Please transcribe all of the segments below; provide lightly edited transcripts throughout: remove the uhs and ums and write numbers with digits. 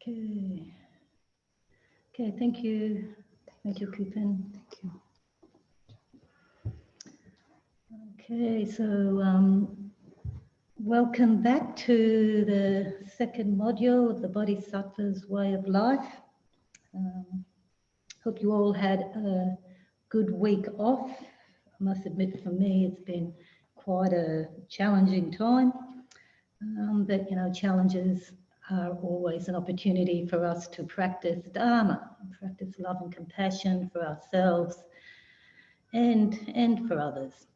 Okay. Okay, thank you. Thank you, Kupin. Thank you. Okay, so welcome back to the second module of the Bodhisattva's Way of Life. Hope you all had a good week off. I must admit, for me, it's been quite a challenging time. But, you know, challenges are always an opportunity for us to practice Dharma, practice love and compassion for ourselves and for others.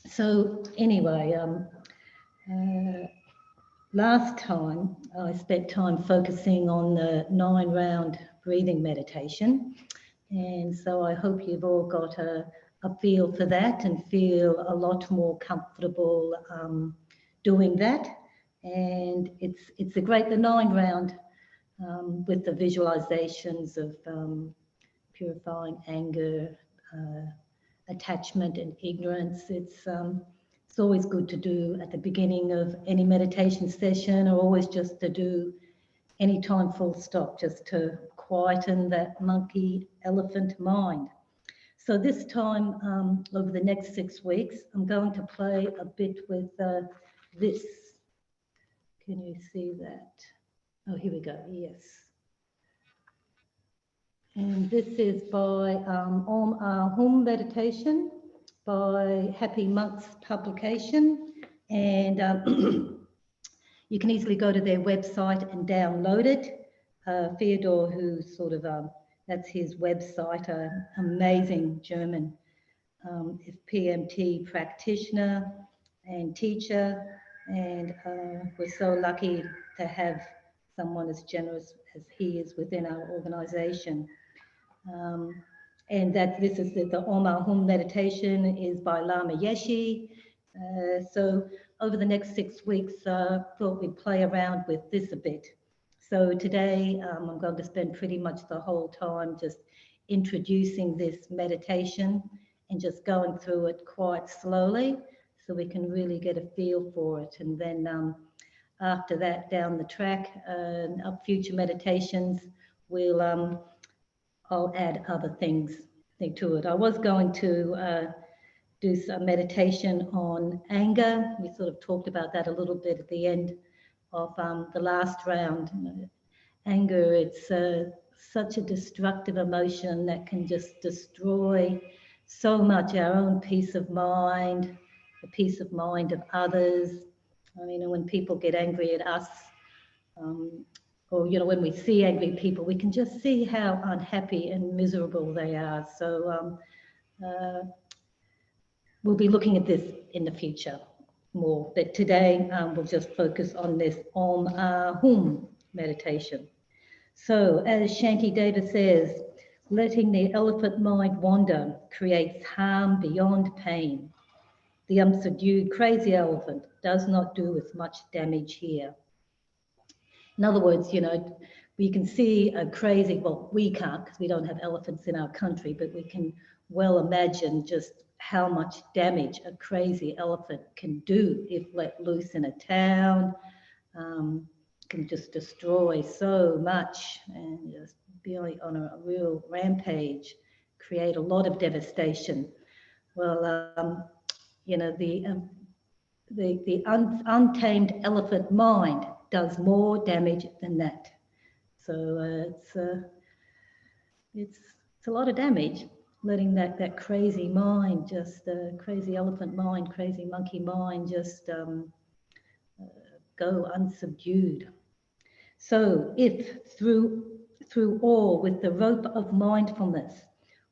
So anyway, last time I spent time focusing on the 9-round breathing meditation. And so I hope you've all got a feel for that and feel a lot more comfortable doing that. And it's the 9-round with the visualizations of purifying anger, attachment and ignorance. It's always good to do at the beginning of any meditation session, or always just to do any time full stop, just to quieten that monkey elephant mind. So this time, over the next 6 weeks, I'm going to play a bit with this. Can you see that? Oh, here we go, yes. And this is by Om Hum Meditation by Happy Monks Publication. And you can easily go to their website and download it. Theodore, who's sort of, that's his website, an amazing German PMT practitioner and teacher. And we're so lucky to have someone as generous as he is within our organization. And that this is the Om Hum meditation is by Lama Yeshe. So over the next 6 weeks, thought we'd play around with this a bit. So today I'm going to spend pretty much the whole time just introducing this meditation and just going through it quite slowly so we can really get a feel for it. And then after that, down the track, up future meditations, I'll add other things to it. I was going to do some meditation on anger. We sort of talked about that a little bit at the end of the last round. Anger, it's such a destructive emotion that can just destroy so much our own peace of mind, the peace of mind of others. I mean, when people get angry at us, or, you know, when we see angry people, we can just see how unhappy and miserable they are. So we'll be looking at this in the future more, but today we'll just focus on this Om Hum meditation. So as Shanti Deva says, letting the elephant mind wander creates harm beyond pain. The unsubdued crazy elephant does not do as much damage here. In other words, you know, we can see a crazy, well, we can't because we don't have elephants in our country, but we can well imagine just how much damage a crazy elephant can do if let loose in a town. Can just destroy so much and just be on a real rampage, create a lot of devastation. Well, you know, the untamed elephant mind does more damage than that. So it's a lot of damage, letting that crazy mind, just crazy elephant mind, crazy monkey mind, just go unsubdued. So if through all with the rope of mindfulness,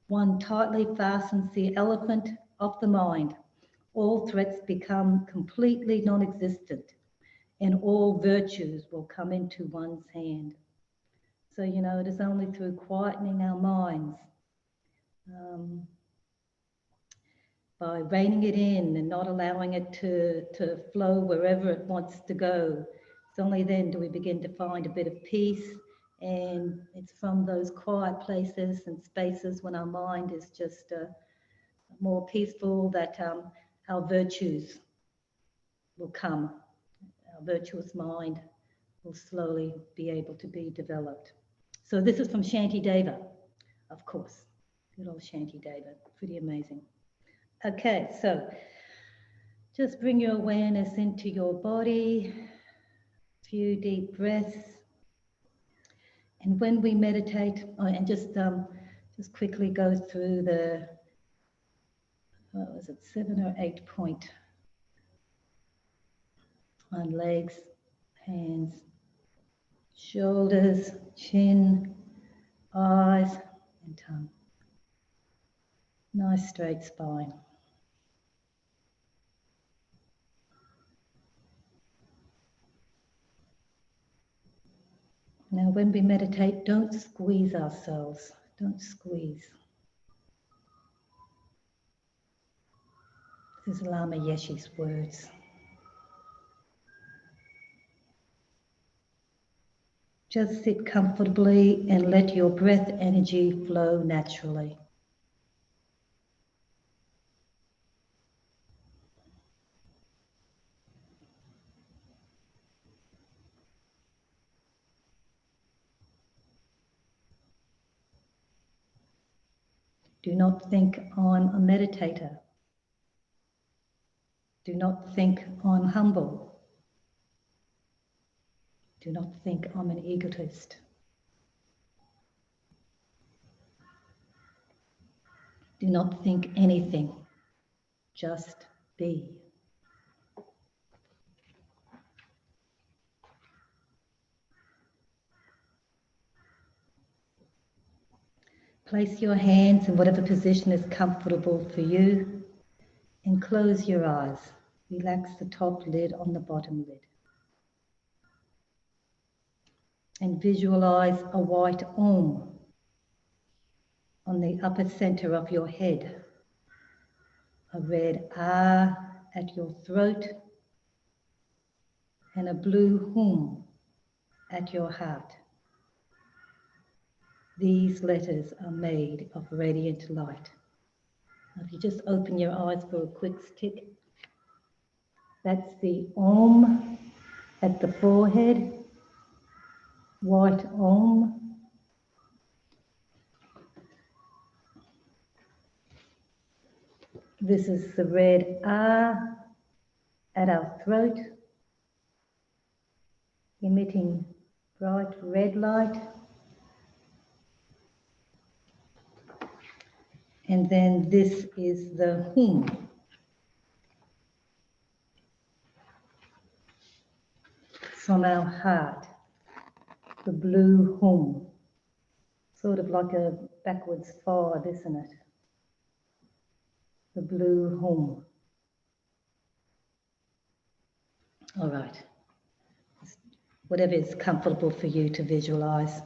one tightly fastens the elephant of the mind, all threats become completely non-existent and all virtues will come into one's hand. So, you know, it is only through quietening our minds, by reining it in and not allowing it to flow wherever it wants to go. It's only then do we begin to find a bit of peace, and it's from those quiet places and spaces when our mind is just more peaceful that our virtues will come, our virtuous mind will slowly be able to be developed. So this is from Shanti Deva, of course. Good old Shanti Deva, pretty amazing. Okay, so just bring your awareness into your body, a few deep breaths. And when we meditate, and just quickly go through the, what was it, 7 or 8 point on legs, hands, shoulders, chin, eyes, and tongue. Nice straight spine. Now, when we meditate, don't squeeze ourselves. Don't squeeze. This is Lama Yeshe's words. Just sit comfortably and let your breath energy flow naturally. Do not think I'm a meditator. Do not think I'm humble. Do not think I'm an egotist. Do not think anything. Just be. Place your hands in whatever position is comfortable for you and close your eyes. Relax the top lid on the bottom lid. And visualize a white Om on the upper center of your head. A red Ah at your throat and a blue Hum at your heart. These letters are made of radiant light. Now, if you just open your eyes for a quick stick, that's the Om at the forehead, white Om. This is the red Ah at our throat, emitting bright red light. And then this is the Hum from our heart, the blue Hum. Sort of like a backwards 5, isn't it? The blue Hum. All right. Whatever is comfortable for you to visualize.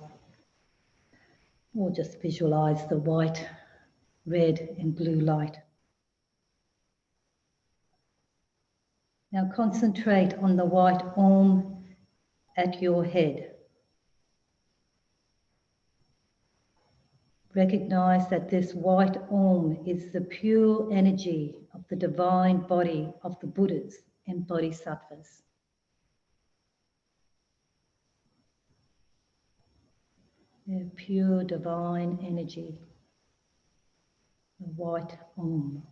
Or just visualize the white, red, and blue light. Now concentrate on the white Om at your head. Recognize that this white Om is the pure energy of the divine body of the Buddhas and Bodhisattvas. Their pure divine energy, the white Om.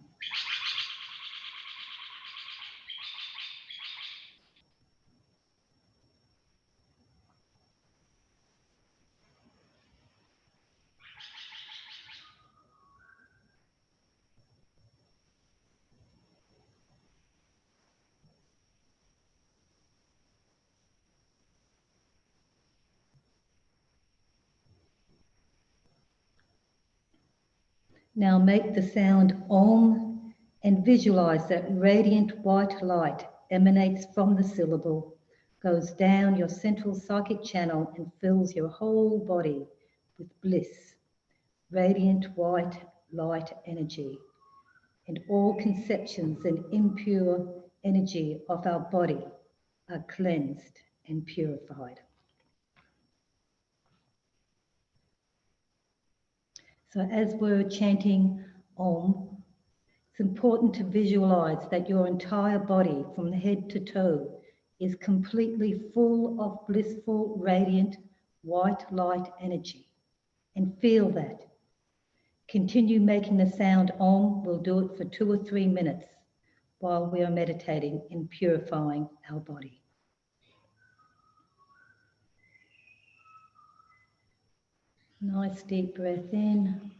Now make the sound Om and visualize that radiant white light emanates from the syllable, goes down your central psychic channel and fills your whole body with bliss, radiant white light energy, and all conceptions and impure energy of our body are cleansed and purified. So as we're chanting Om, it's important to visualize that your entire body, from the head to toe, is completely full of blissful, radiant, white light energy. And feel that. Continue making the sound Om. We'll do it for 2 or 3 minutes while we are meditating in purifying our body. Nice deep breath in.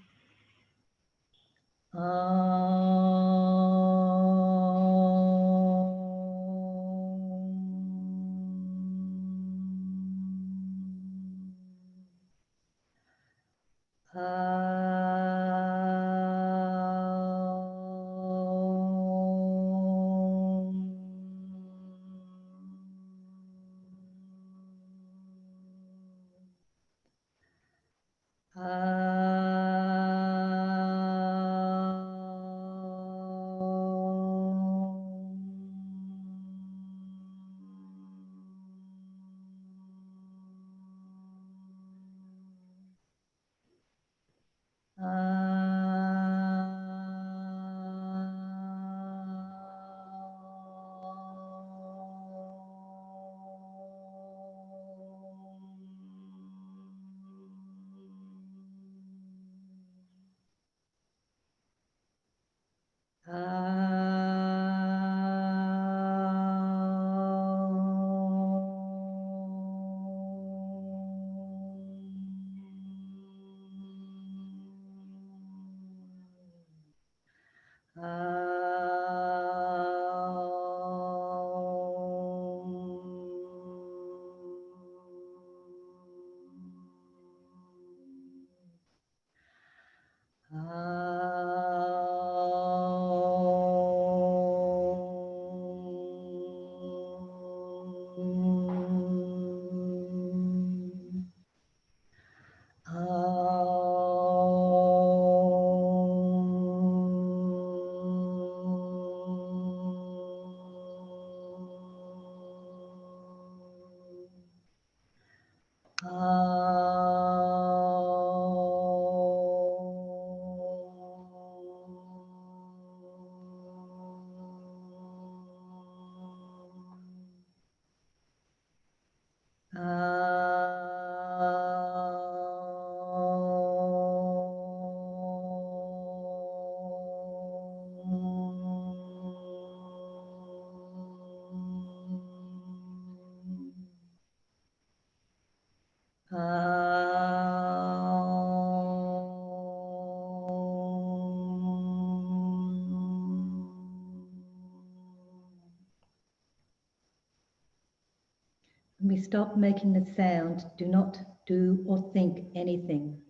When we stop making the sound, do not do or think anything.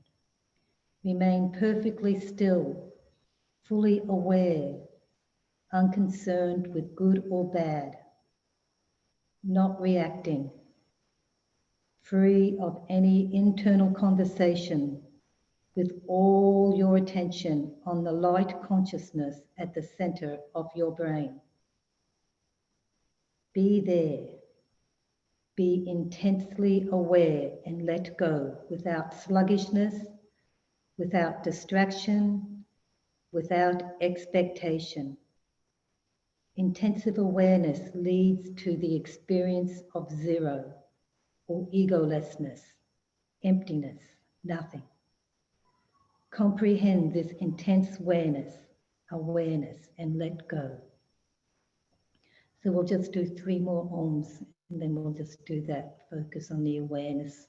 Remain perfectly still, fully aware, unconcerned with good or bad, not reacting, free of any internal conversation, with all your attention on the light consciousness at the center of your brain. Be there. Be intensely aware and let go without sluggishness, without distraction, without expectation. Intensive awareness leads to the experience of zero or egolessness, emptiness, nothing. Comprehend this intense awareness, and let go. So we'll just do 3 more Oms, and then we'll just do that. Focus on the awareness.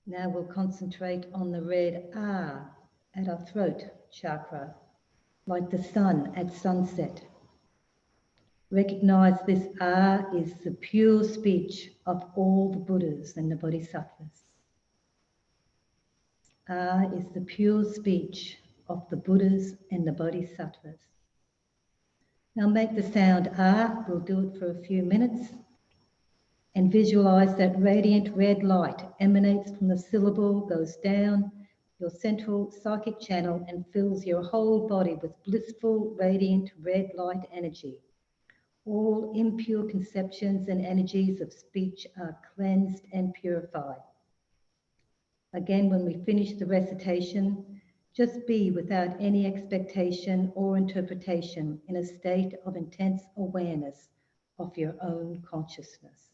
Now we'll concentrate on the red Ah at our throat chakra, like the sun at sunset. Recognize this Ah is the pure speech of all the Buddhas and the Bodhisattvas. Ah is the pure speech of the Buddhas and the Bodhisattvas. Now make the sound Ah, we'll do it for a few minutes, and visualize that radiant red light emanates from the syllable, goes down your central psychic channel and fills your whole body with blissful, radiant red light energy. All impure conceptions and energies of speech are cleansed and purified. Again, when we finish the recitation, just be without any expectation or interpretation in a state of intense awareness of your own consciousness.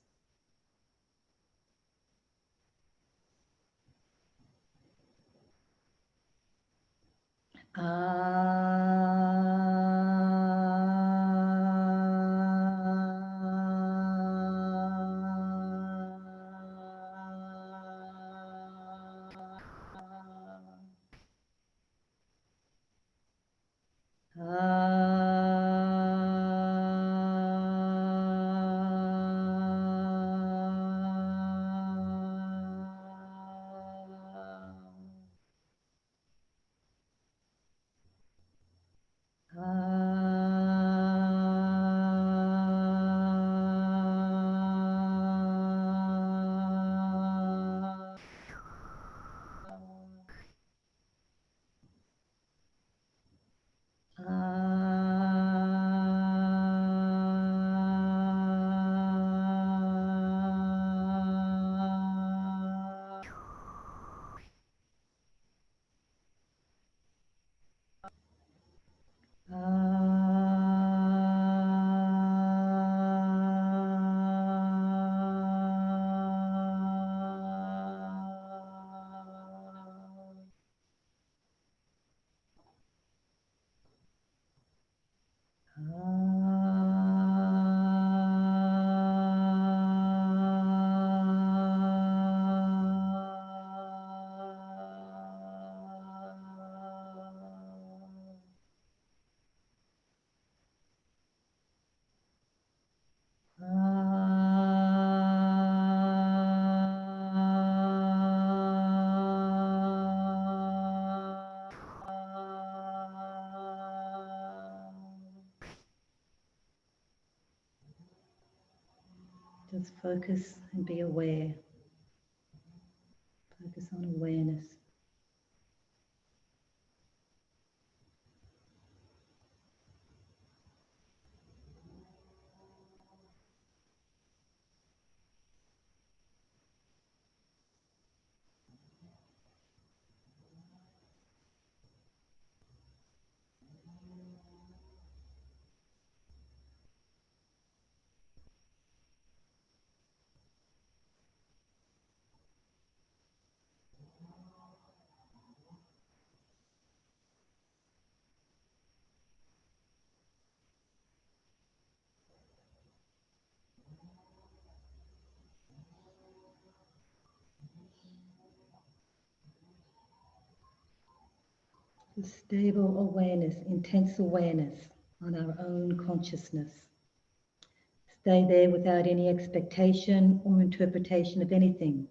Just focus and be aware. Focus on awareness. Stable awareness, intense awareness on our own consciousness. Stay there without any expectation or interpretation of anything.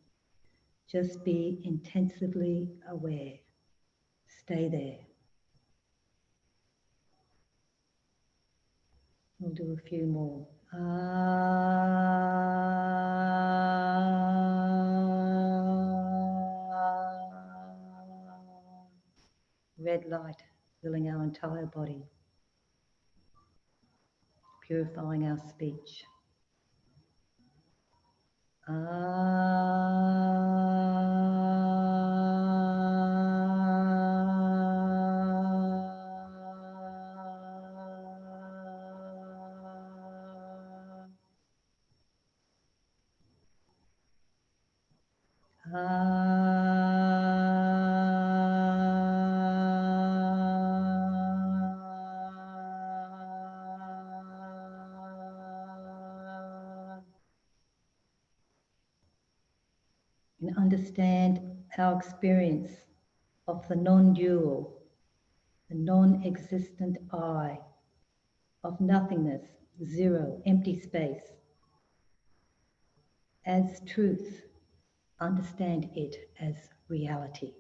Just be intensively aware. Stay there. We'll do a few more. Red light filling our entire body, purifying our speech. And understand our experience of the non-dual, the non-existent I, of nothingness, zero, empty space, as truth, understand it as reality.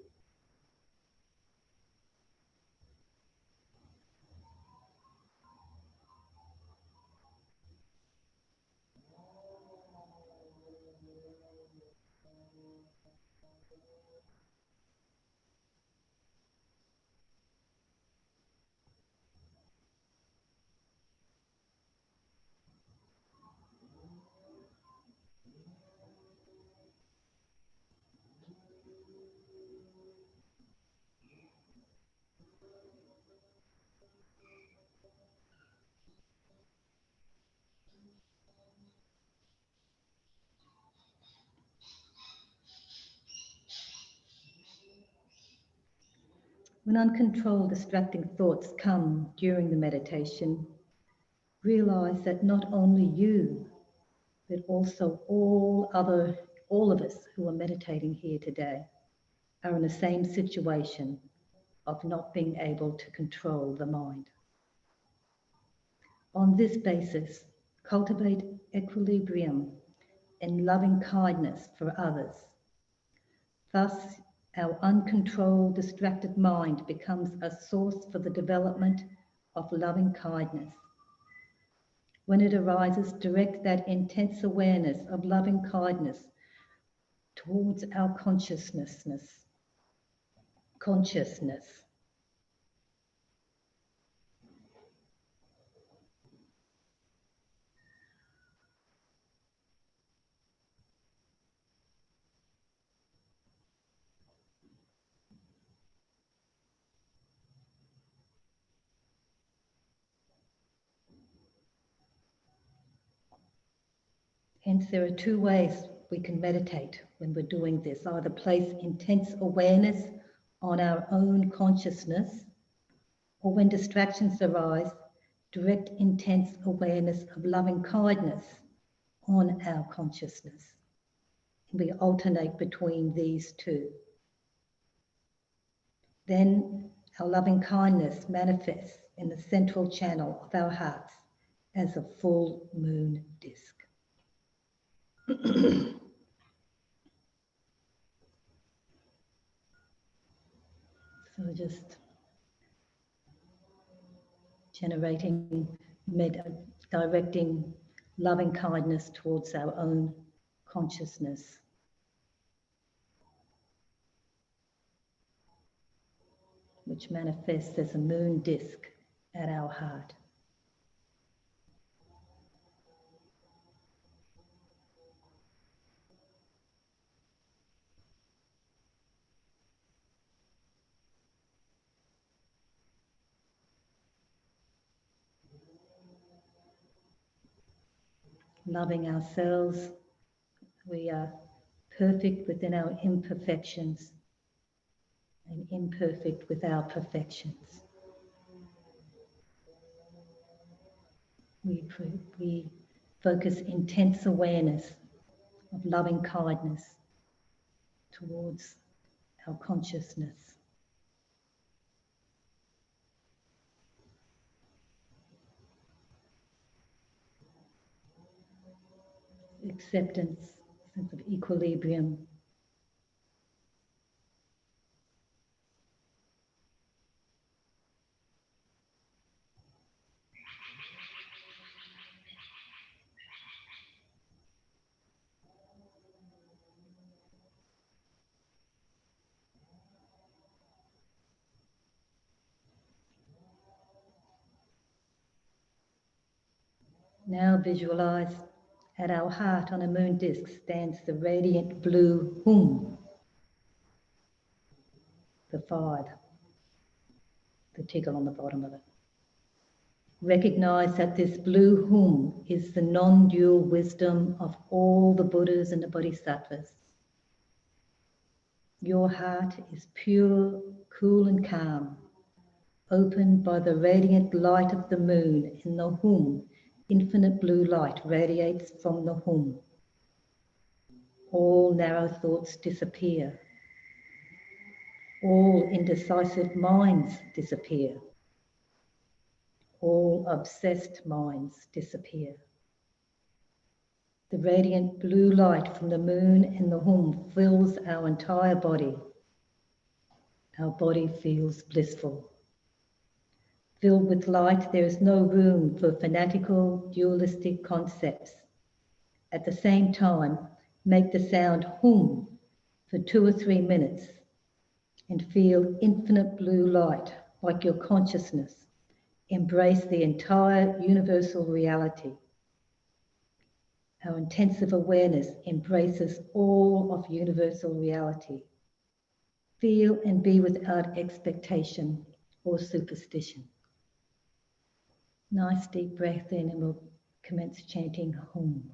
When uncontrolled, distracting thoughts come during the meditation, realize that not only you, but also all of us who are meditating here today are in the same situation of not being able to control the mind. On this basis, cultivate equilibrium and loving kindness for others. Thus, our uncontrolled, distracted mind becomes a source for the development of loving kindness. When it arises, direct that intense awareness of loving kindness towards our consciousness. Hence, there are two ways we can meditate when we're doing this. Either place intense awareness on our own consciousness, or when distractions arise, direct intense awareness of loving kindness on our consciousness. And we alternate between these two. Then our loving kindness manifests in the central channel of our hearts as a full moon disk. So just directing loving kindness towards our own consciousness. Which manifests as a moon disk at our heart. Loving ourselves, we are perfect within our imperfections and imperfect with our perfections. We focus intense awareness of loving kindness towards our consciousness. Acceptance, sense of equilibrium. Now visualize at our heart on a moon disk stands the radiant blue hum, the 5, the tickle on the bottom of it. Recognize that this blue hum is the non-dual wisdom of all the Buddhas and the Bodhisattvas. Your heart is pure, cool and calm, opened by the radiant light of the moon. In the hum, infinite blue light radiates from the hum. All narrow thoughts disappear. All indecisive minds disappear. All obsessed minds disappear. The radiant blue light from the moon and the hum fills our entire body. Our body feels blissful. Filled with light, there is no room for fanatical, dualistic concepts. At the same time, make the sound hum for 2 or 3 minutes and feel infinite blue light like your consciousness. Embrace the entire universal reality. Our intensive awareness embraces all of universal reality. Feel and be without expectation or superstition. Nice deep breath in, and we'll commence chanting Hum.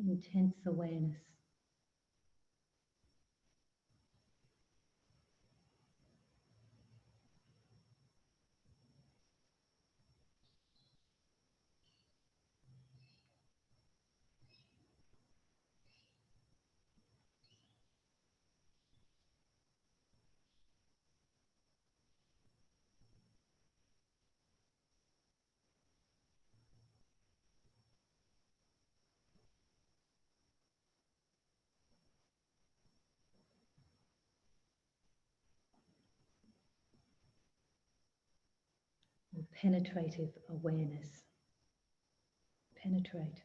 Intense awareness. Or penetrative awareness. Penetrate.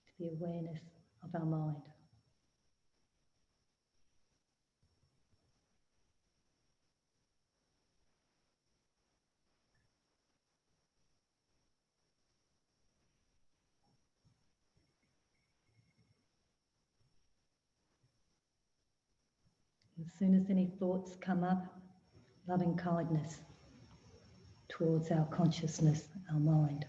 To the awareness of our mind. As soon as any thoughts come up, loving kindness towards our consciousness, our mind.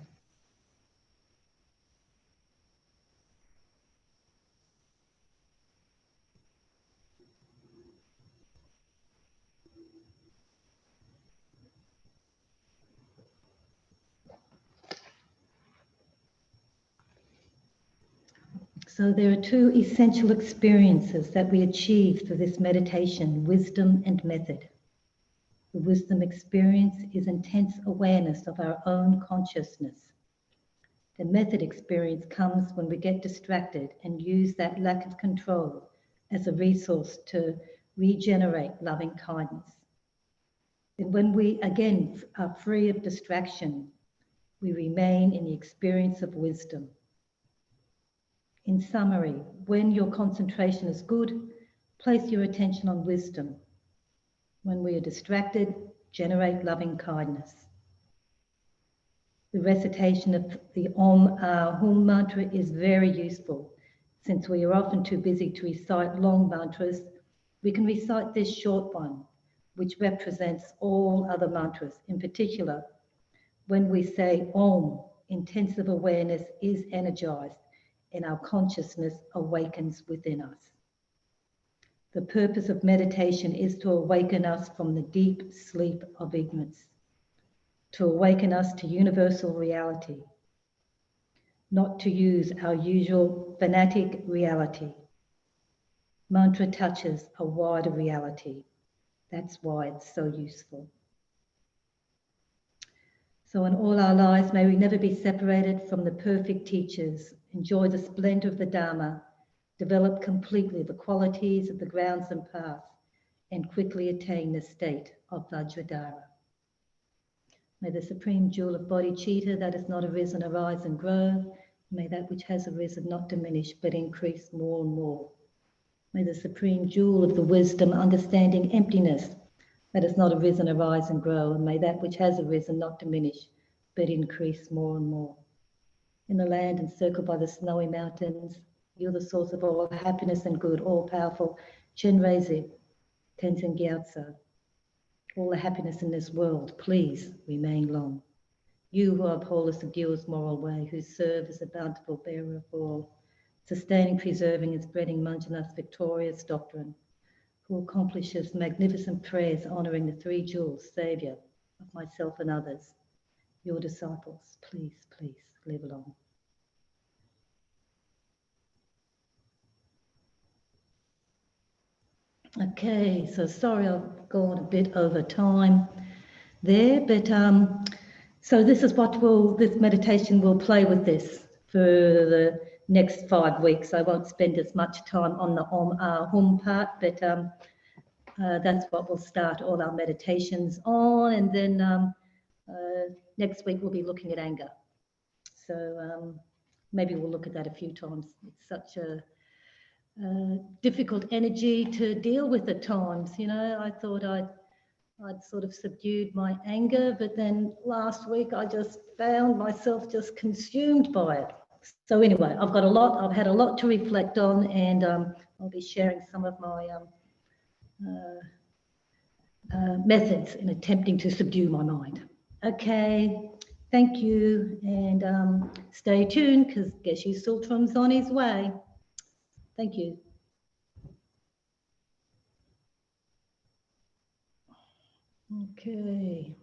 So there are 2 essential experiences that we achieve through this meditation, wisdom and method. The wisdom experience is intense awareness of our own consciousness. The method experience comes when we get distracted and use that lack of control as a resource to regenerate loving kindness. And when we, again, are free of distraction, we remain in the experience of wisdom. In summary, when your concentration is good, place your attention on wisdom. When we are distracted, generate loving kindness. The recitation of the Om Hum mantra is very useful. Since we are often too busy to recite long mantras, we can recite this short one, which represents all other mantras. In particular, when we say Om, intensive awareness is energized and our consciousness awakens within us. The purpose of meditation is to awaken us from the deep sleep of ignorance, to awaken us to universal reality, not to use our usual fanatic reality. Mantra touches a wider reality. That's why it's so useful. So in all our lives, may we never be separated from the perfect teachers, enjoy the splendor of the Dharma, develop completely the qualities of the grounds and path, and quickly attain the state of Vajradhara. May the supreme jewel of bodhicitta that has not arisen arise and grow. May that which has arisen not diminish but increase more and more. May the supreme jewel of the wisdom, understanding emptiness that has not arisen arise and grow. And may that which has arisen not diminish but increase more and more. In the land encircled by the snowy mountains, you're the source of all happiness and good, all-powerful Chenrezig, Tenzin Gyatso. All the happiness in this world, please remain long. You who uphold the subduer's moral way, who serve as a bountiful bearer of all, sustaining, preserving, and spreading Manjunath's victorious doctrine, who accomplishes magnificent prayers honoring the three jewels, Saviour of myself and others, your disciples, please, please live long. Okay, so sorry I've gone a bit over time there, but so this is what this meditation will play with this for the next 5 weeks. I won't spend as much time on the Om Hum part, but that's what we'll start all our meditations on. And then next week we'll be looking at anger. So maybe we'll look at that a few times. It's such a difficult energy to deal with at times. You know, I thought I'd sort of subdued my anger, but then last week I just found myself just consumed by it. So anyway, I've had a lot to reflect on, and I'll be sharing some of my methods in attempting to subdue my mind. Okay, thank you, and stay tuned because Geshe Sultram's on his way. Thank you. Okay.